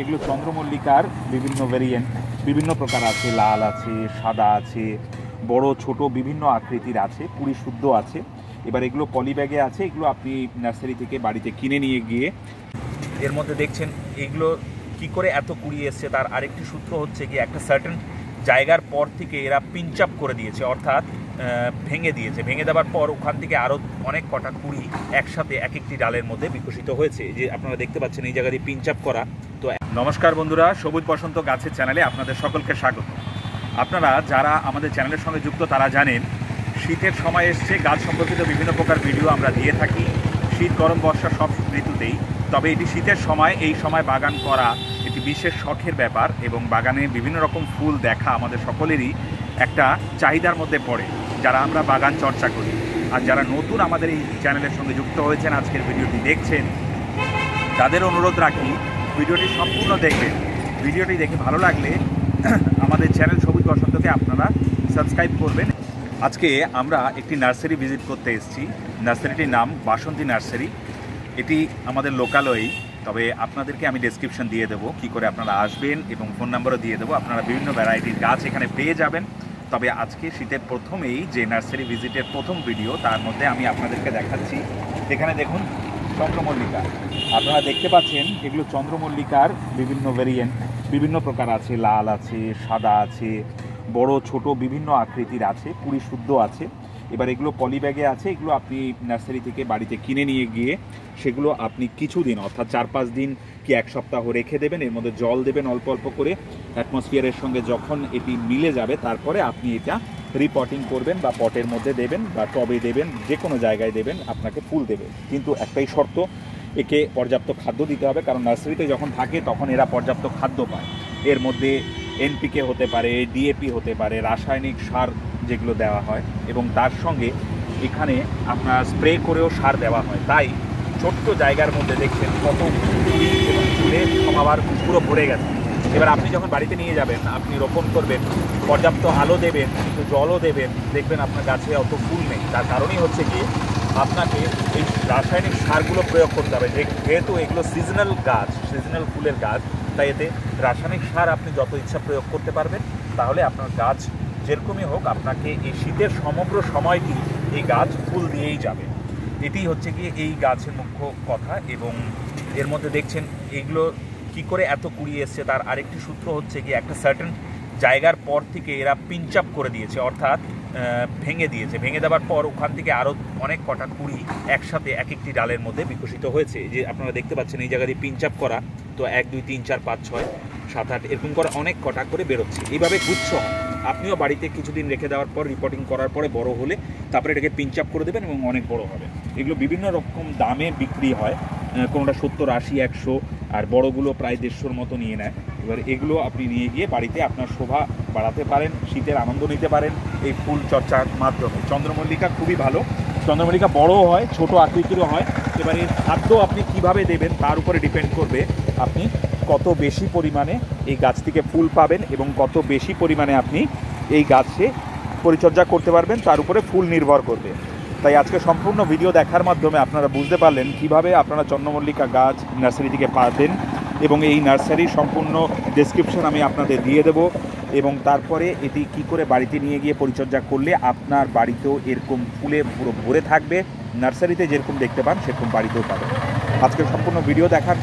এগুলো চন্দ্রমল্লিকার বিভিন্ন ভেরিয়েন্ট, বিভিন্ন প্রকার আছে, লাল আছে, সাদা আছে, বড় ছোট বিভিন্ন আকৃতির আছে, কুড়ি শুদ্ধ আছে। এবার এগুলো পলি ব্যাগে আছে, এগুলো আপনি নার্সারি থেকে বাড়িতে কিনে নিয়ে গিয়ে, এর মধ্যে দেখছেন এগুলো কি করে এত কুড়ি এসছে তার আরেকটি সূত্র হচ্ছে কি একটা সার্টেন জায়গার পর থেকে এরা পিঞ্চ আপ করে দিয়েছে, অর্থাৎ ভেঙে দিয়েছে। ভেঙে দেওয়ার পর ওখান থেকে আরও অনেক কটা কুড়ি একসাথে এক একটি ডালের মধ্যে বিকশিত হয়েছে, যে আপনারা দেখতে পাচ্ছেন এই জায়গা দিয়ে পিঞ্চ আপ করা। তো নমস্কার বন্ধুরা, সবুজ বসন্ত গাছের চ্যানেলে আপনাদের সকলকে স্বাগত। আপনারা যারা আমাদের চ্যানেলের সঙ্গে যুক্ত তারা জানেন শীতের সময় এসছে, গাছ সম্পর্কিত বিভিন্ন প্রকার ভিডিও আমরা দিয়ে থাকি শীত গরম বর্ষা সব ঋতুতেই। তবে এটি শীতের সময়, এই সময় বাগান করা এটি বিশেষ শখের ব্যাপার, এবং বাগানে বিভিন্ন রকম ফুল দেখা আমাদের সকলেরই একটা চাহিদার মধ্যে পড়ে যারা আমরা বাগান চর্চা করি। আর যারা নতুন আমাদের এই চ্যানেলের সঙ্গে যুক্ত হয়েছেন, আজকের ভিডিওটি দেখছেন, তাদের অনুরোধ রাখি ভিডিওটি সম্পূর্ণ দেখবেন। ভিডিওটি দেখে ভালো লাগলে আমাদের চ্যানেল সবুজ বসন্তকে আপনারা সাবস্ক্রাইব করবেন। আজকে আমরা একটি নার্সারি ভিজিট করতে এসেছি। নার্সারিটির নাম বাসন্তী নার্সারি। এটি আমাদের লোকালয়েই, তবে আপনাদেরকে আমি ডেসক্রিপশন দিয়ে দেবো কী করে আপনারা আসবেন, এবং ফোন নাম্বারও দিয়ে দেবো। আপনারা বিভিন্ন ভ্যারাইটির গাছ এখানে পেয়ে যাবেন। তবে আজকে শীতের প্রথমেই যে নার্সারি ভিজিটের প্রথম ভিডিও, তার মধ্যে আমি আপনাদেরকে দেখাচ্ছি। এখানে দেখুন চন্দ্রমল্লিকা, আপনারা দেখতে পাচ্ছেন এগুলো চন্দ্রমল্লিকার বিভিন্ন ভেরিয়েন্ট, বিভিন্ন প্রকার আছে, লাল আছে, সাদা আছে, বড় ছোট বিভিন্ন আকৃতির আছে, কুড়ি শুদ্ধ আছে। এবার এগুলো পলি ব্যাগে আছে, এগুলো আপনি নার্সারি থেকে বাড়িতে কিনে নিয়ে গিয়ে সেগুলো আপনি কিছুদিন, অর্থাৎ 4-5 দিন কি 1 সপ্তাহ রেখে দেবেন। এর মধ্যে জল দেবেন অল্প অল্প করে, অ্যাটমসফিয়ারের সঙ্গে যখন এটি মিলে যাবে তারপরে আপনি এটা রিপটিং করবেন, বা পটের মধ্যে দেবেন, বা টবে দেবেন, যে কোনো জায়গায় দেবেন, আপনাকে ফুল দেবে। কিন্তু একটাই শর্ত, একে পর্যাপ্ত খাদ্য দিতে হবে, কারণ নার্সারিতে যখন থাকে তখন এরা পর্যাপ্ত খাদ্য পায়। এর মধ্যে এনপিকে হতে পারে, ডিএপি হতে পারে, রাসায়নিক সার যেগুলো দেওয়া হয়, এবং তার সঙ্গে এখানে আপনার স্প্রে করেও সার দেওয়া হয়। তাই ছোট্ট জায়গার মধ্যে দেখছেন কত ফুল এবং ফুলের সমাবার পুরো ভরে গেছে। এবার আপনি যখন বাড়িতে নিয়ে যাবেন, আপনি রোপণ করবেন, পর্যাপ্ত আলো দেবেন, কিন্তু জলও দেবেন, দেখবেন আপনার গাছে অত ফুল নেই। তার কারণই হচ্ছে কি আপনাকে এই রাসায়নিক সারগুলো প্রয়োগ করতে হবে। যেহেতু এগুলো সিজনাল গাছ, সিজনাল ফুলের গাছ, তাই এতে রাসায়নিক সার আপনি যত ইচ্ছা প্রয়োগ করতে পারবেন। তাহলে আপনার গাছ যেরকমই হোক, আপনাকে এই শীতের সমগ্র সময়টি এই গাছ ফুল দিয়েই যাবে। এটি হচ্ছে কি এই গাছের মুখ্য কথা। এবং এর মধ্যে দেখছেন এগুলো কি করে এত কুড়ি এসছে তার আরেকটি সূত্র হচ্ছে কি একটা সার্টেন জায়গার পর থেকে এরা পিঞ্চ আপ করে দিয়েছে, অর্থাৎ ভেঙে দিয়েছে। ভেঙে দেওয়ার পর ওখান থেকে আরও অনেক কটা কুড়ি একসাথে এক একটি ডালের মধ্যে বিকশিত হয়েছে, যে আপনারা দেখতে পাচ্ছেন এই জায়গা দিয়ে পিঞ্চ আপ করা। তো 1, 2, 3, 4, 5, 6, 7, 8 এরকম করে অনেক কটা করে বেরোচ্ছে। এইভাবে গুচ্ছ হয়। আপনিও বাড়িতে কিছুদিন রেখে দেওয়ার পর, রিপোর্টিং করার পরে বড় হলে তারপরে এটাকে পিঞ্চ আপ করে দেবেন এবং অনেক বড় হবে। এগুলো বিভিন্ন রকম দামে বিক্রি হয়, কোনোটা 70, 80, 100, আর বড়গুলো প্রায় 150-র মতো নিয়ে নেয়। এবার এগুলো আপনি নিয়ে গিয়ে বাড়িতে আপনার শোভা বাড়াতে পারেন, শীতের আনন্দ নিতে পারেন এই ফুল চর্চার মাধ্যমে। চন্দ্রমল্লিকা খুবই ভালো। চন্দ্রমল্লিকা বড়ও হয়, ছোট আকৃতিরও হয়। এবার এর খাদ্য আপনি কিভাবে দেবেন তার উপরে ডিপেন্ড করবে আপনি কত বেশি পরিমাণে এই গাছ থেকে ফুল পাবেন, এবং কত বেশি পরিমাণে আপনি এই গাছে পরিচর্যা করতে পারবেন, তার উপরে ফুল নির্ভর করবে। তাই আজকে সম্পূর্ণ ভিডিও দেখার মাধ্যমে আপনারা বুঝতে পারলেন কিভাবে আপনারা চন্দ্রমল্লিকা গাছ নার্সারি থেকে পাবেন, এবং এই নার্সারির সম্পূর্ণ ডেসক্রিপশন আমি আপনাদের দিয়ে দেবো। এবং তারপরে এটি কি করে বাড়িতে নিয়ে গিয়ে পরিচর্যা করলে আপনার বাড়িতেও এরকম ফুলে পুরো ভরে থাকবে, নার্সারিতে যেরকম দেখতে পান সেরকম বাড়িতেও পাবেন। আজকের সম্পূর্ণ ভিডিও দেখার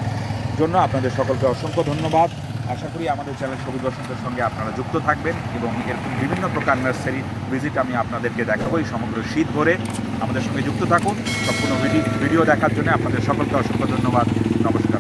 জন্য আপনাদের সকলকে অসংখ্য ধন্যবাদ। আশা করি আমাদের চ্যানেল সবুজ বসন্তের সঙ্গে আপনারা যুক্ত থাকবেন, এবং এরকম বিভিন্ন প্রকার নার্সারি ভিজিট আমি আপনাদেরকে দেখাবো এই সমগ্র শীত ভরে। আমাদের সঙ্গে যুক্ত থাকুন। সম্পূর্ণ ভিডিও দেখার জন্য আপনাদের সকলকে অসংখ্য ধন্যবাদ। নমস্কার।